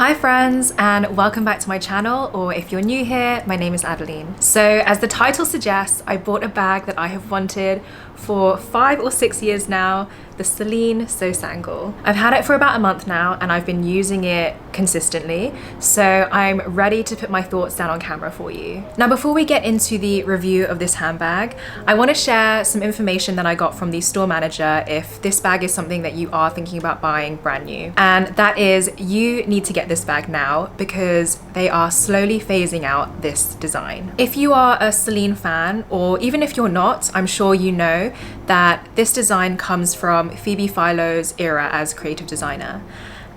Hi friends, and welcome back to my channel, or if you're new here, my name is Adeline. So as the title suggests, I bought a bag that I have wanted for 5 or 6 years now, the Celine Seau Sangle. I've had it for about a month now and I've been using it consistently, so I'm ready to put my thoughts down on camera for you. Now before we get into the review of this handbag, I want to share some information that I got from the store manager if this bag is something that you are thinking about buying brand new. And that is, you need to get this bag now because they are slowly phasing out this design. If you are a Celine fan, or even if you're not, I'm sure you know that this design comes from Phoebe Philo's era as creative designer.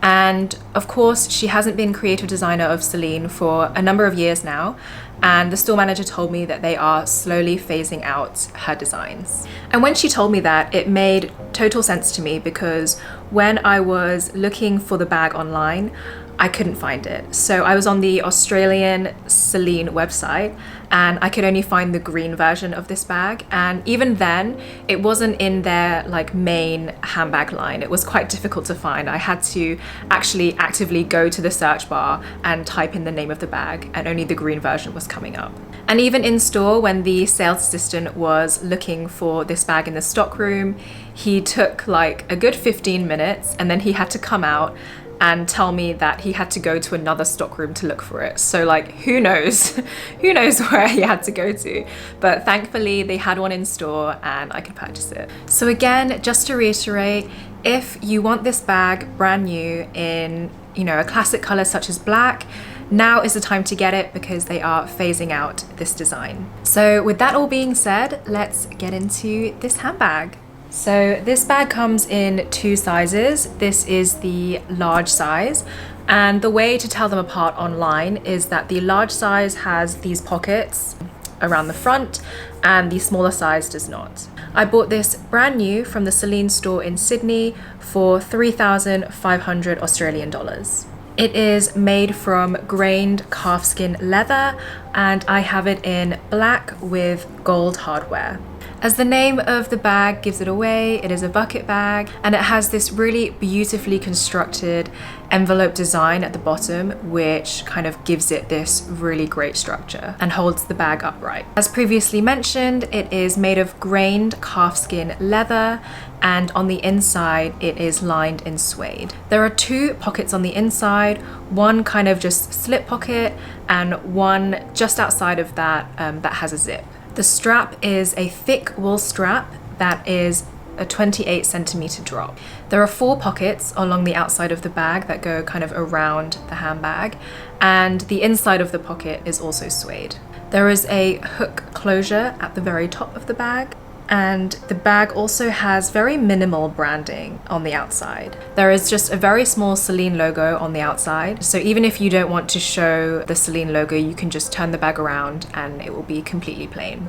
And of course, she hasn't been creative designer of Celine for a number of years now, and the store manager told me that they are slowly phasing out her designs. And when she told me that, it made total sense to me because when I was looking for the bag online, I couldn't find it. So I was on the Australian Celine website and I could only find the green version of this bag. And even then, it wasn't in their main handbag line. It was quite difficult to find. I had to actually actively go to the search bar and type in the name of the bag, and only the green version was coming up. And even in store, when the sales assistant was looking for this bag in the stock room, he took a good 15 minutes and then he had to come out and tell me that he had to go to another stockroom to look for it. So who knows? Who knows where he had to go to? But thankfully they had one in store and I could purchase it. So again, just to reiterate, if you want this bag brand new in, a classic color such as black, now is the time to get it because they are phasing out this design. So with that all being said, let's get into this handbag. So this bag comes in 2 sizes. This is the large size, and the way to tell them apart online is that the large size has these pockets around the front and the smaller size does not. I bought this brand new from the Celine store in Sydney for 3,500 Australian dollars. It is made from grained calfskin leather and I have it in black with gold hardware. As the name of the bag gives it away, it is a bucket bag and it has this really beautifully constructed envelope design at the bottom, which kind of gives it this really great structure and holds the bag upright. As previously mentioned, it is made of grained calfskin leather and on the inside it is lined in suede. There are 2 pockets on the inside, one kind of just slip pocket and one just outside of that that has a zip. The strap is a thick wool strap that is a 28 centimeter drop. There are 4 pockets along the outside of the bag that go kind of around the handbag, and the inside of the pocket is also suede. There is a hook closure at the very top of the bag, and the bag also has very minimal branding on the outside. There is just a very small Celine logo on the outside, so even if you don't want to show the Celine logo, you can just turn the bag around and it will be completely plain.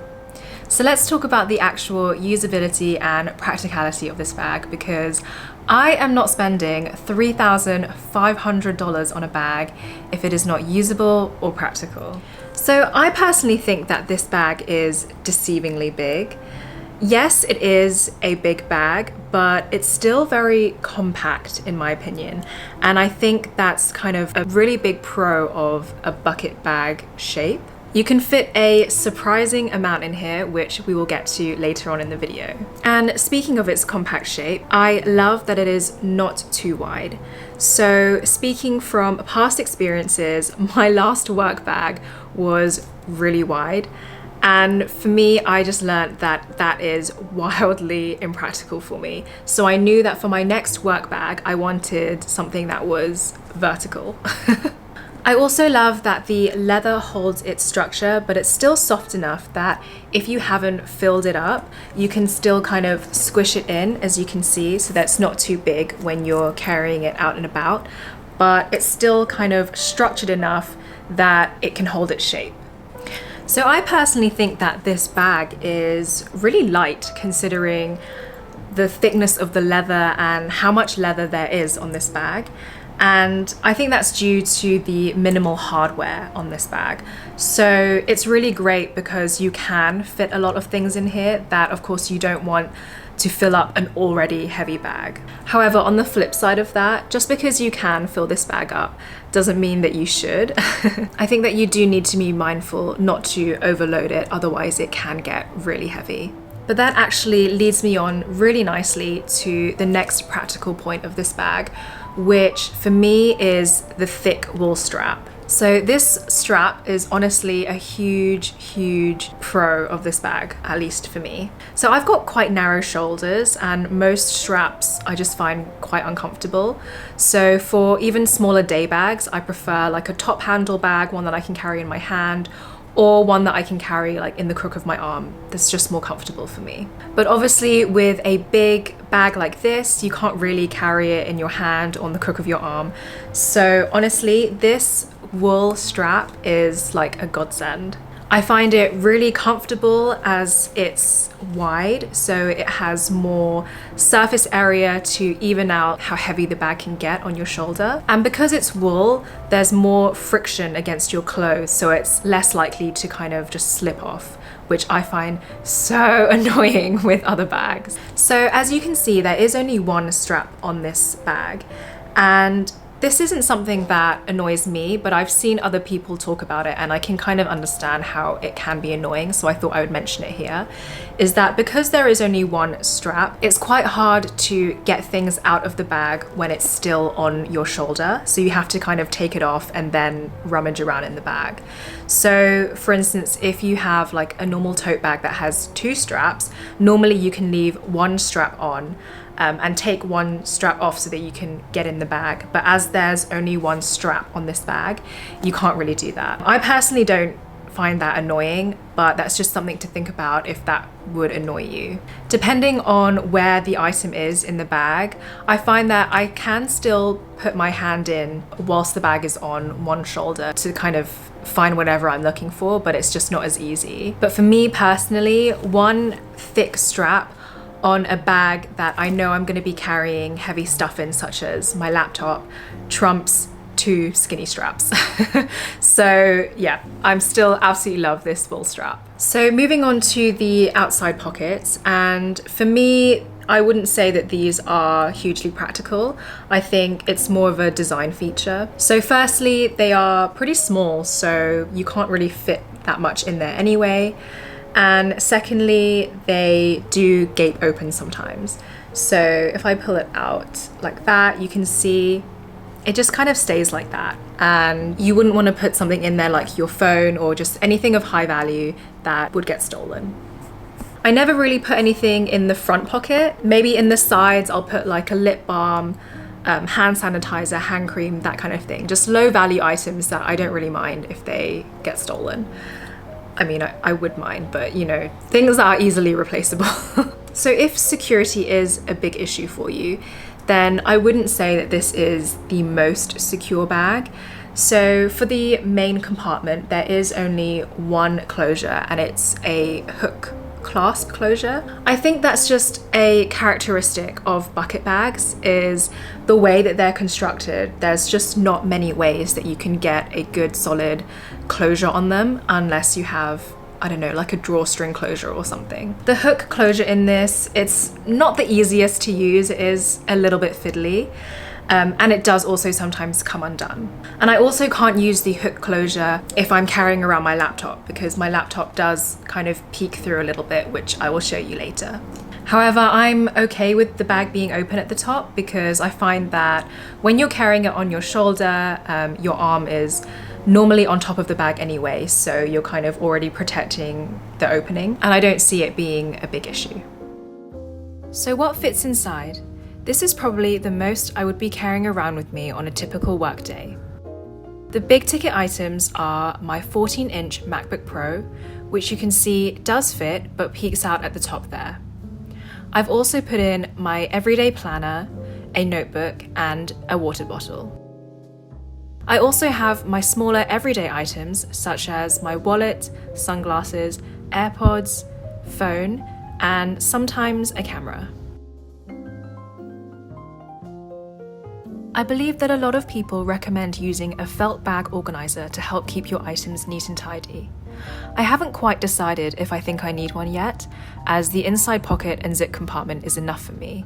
So let's talk about the actual usability and practicality of this bag, because I am not spending $3,500 on a bag if it is not usable or practical. So I personally think that this bag is deceivingly big. Yes, it is a big bag, but it's still very compact in my opinion. And I think that's kind of a really big pro of a bucket bag shape. You can fit a surprising amount in here, which we will get to later on in the video. And speaking of its compact shape, I love that it is not too wide. So speaking from past experiences, my last work bag was really wide. And for me, I just learned that that is wildly impractical for me. So I knew that for my next work bag, I wanted something that was vertical. I also love that the leather holds its structure, but it's still soft enough that if you haven't filled it up, you can still kind of squish it in, as you can see, so that it's not too big when you're carrying it out and about, but it's still kind of structured enough that it can hold its shape. So I personally think that this bag is really light considering the thickness of the leather and how much leather there is on this bag. And I think that's due to the minimal hardware on this bag. So it's really great because you can fit a lot of things in here that of course you don't want to fill up an already heavy bag. However, on the flip side of that, just because you can fill this bag up doesn't mean that you should. I think that you do need to be mindful not to overload it, otherwise it can get really heavy. But that actually leads me on really nicely to the next practical point of this bag, which for me is the thick wool strap. So this strap is honestly a huge pro of this bag, at least for me. So I've got quite narrow shoulders and most straps I just find quite uncomfortable. So for even smaller day bags, I prefer like a top handle bag, one that I can carry in my hand, or one that I can carry like in the crook of my arm. That's just more comfortable for me. But obviously with a big bag like this, you can't really carry it in your hand or on the crook of your arm. So honestly, this wool strap is like a godsend. I find it really comfortable as it's wide, so it has more surface area to even out how heavy the bag can get on your shoulder. And because it's wool, there's more friction against your clothes, so it's less likely to kind of just slip off, which I find so annoying with other bags. So as you can see, there is only one strap on this bag, and this isn't something that annoys me, but I've seen other people talk about it and I can kind of understand how it can be annoying, so I thought I would mention it here, is that because there is only one strap, it's quite hard to get things out of the bag when it's still on your shoulder. So you have to kind of take it off and then rummage around in the bag. So for instance, if you have like a normal tote bag that has two straps, normally you can leave one strap on and take one strap off so that you can get in the bag. But as there's only one strap on this bag, you can't really do that. I personally don't find that annoying, but that's just something to think about if that would annoy you. Depending on where the item is in the bag, I find that I can still put my hand in whilst the bag is on one shoulder to kind of find whatever I'm looking for, but it's just not as easy. But for me personally, one thick strap on a bag that I know I'm going to be carrying heavy stuff in, such as my laptop, trumps two skinny straps. So yeah, I'm still absolutely love this full strap. So moving on to the outside pockets, and for me, I wouldn't say that these are hugely practical. I think it's more of a design feature. So firstly, they are pretty small, so you can't really fit that much in there anyway. And secondly, they do gape open sometimes. So if I pull it out like that, you can see it just kind of stays like that. And you wouldn't want to put something in there like your phone or just anything of high value that would get stolen. I never really put anything in the front pocket. Maybe in the sides, I'll put like a lip balm, hand sanitizer, hand cream, that kind of thing. Just low value items that I don't really mind if they get stolen. I mean, I would mind, but you know, things that are easily replaceable. So if security is a big issue for you, then I wouldn't say that this is the most secure bag. So for the main compartment, there is only one closure, and it's a hook clasp closure. I think that's just a characteristic of bucket bags, is the way that they're constructed. There's just not many ways that you can get a good solid closure on them unless you have, I don't know, like a drawstring closure or something. The hook closure in this, it's not the easiest to use. It is a little bit fiddly. And it does also sometimes come undone. And I also can't use the hook closure if I'm carrying around my laptop, because my laptop does kind of peek through a little bit, which I will show you later. However, I'm okay with the bag being open at the top, because I find that when you're carrying it on your shoulder, your arm is normally on top of the bag anyway, so you're kind of already protecting the opening, and I don't see it being a big issue. So what fits inside? This is probably the most I would be carrying around with me on a typical workday. The big ticket items are my 14-inch MacBook Pro, which you can see does fit but peeks out at the top there. I've also put in my everyday planner, a notebook, and a water bottle. I also have my smaller everyday items such as my wallet, sunglasses, AirPods, phone, and sometimes a camera. I believe that a lot of people recommend using a felt bag organizer to help keep your items neat and tidy. I haven't quite decided if I think I need one yet, as the inside pocket and zip compartment is enough for me.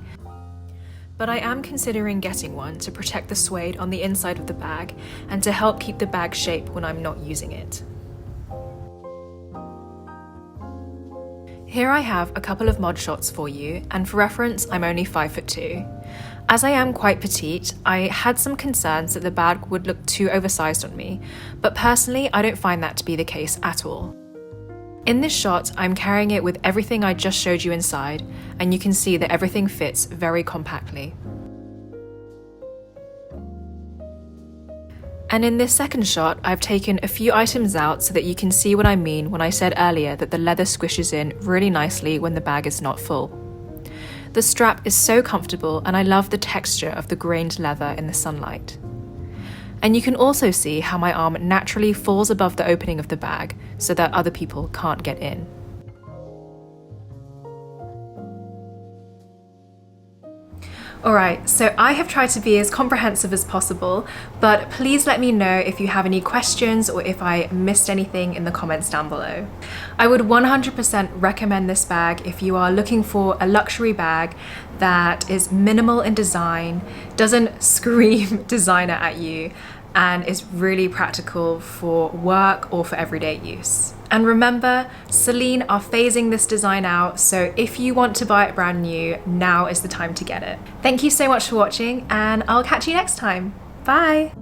But I am considering getting one to protect the suede on the inside of the bag and to help keep the bag shape when I'm not using it. Here I have a couple of mod shots for you, and for reference, I'm only 5'2". As I am quite petite, I had some concerns that the bag would look too oversized on me, but personally I don't find that to be the case at all. In this shot, I'm carrying it with everything I just showed you inside, and you can see that everything fits very compactly. And in this second shot, I've taken a few items out so that you can see what I mean when I said earlier that the leather squishes in really nicely when the bag is not full. The strap is so comfortable, and I love the texture of the grained leather in the sunlight. And you can also see how my arm naturally falls above the opening of the bag so that other people can't get in. Alright, so I have tried to be as comprehensive as possible, but please let me know if you have any questions or if I missed anything in the comments down below. I would 100% recommend this bag if you are looking for a luxury bag that is minimal in design, doesn't scream designer at you, and is really practical for work or for everyday use. And remember, Celine are phasing this design out, so if you want to buy it brand new, now is the time to get it. Thank you so much for watching, and I'll catch you next time. Bye!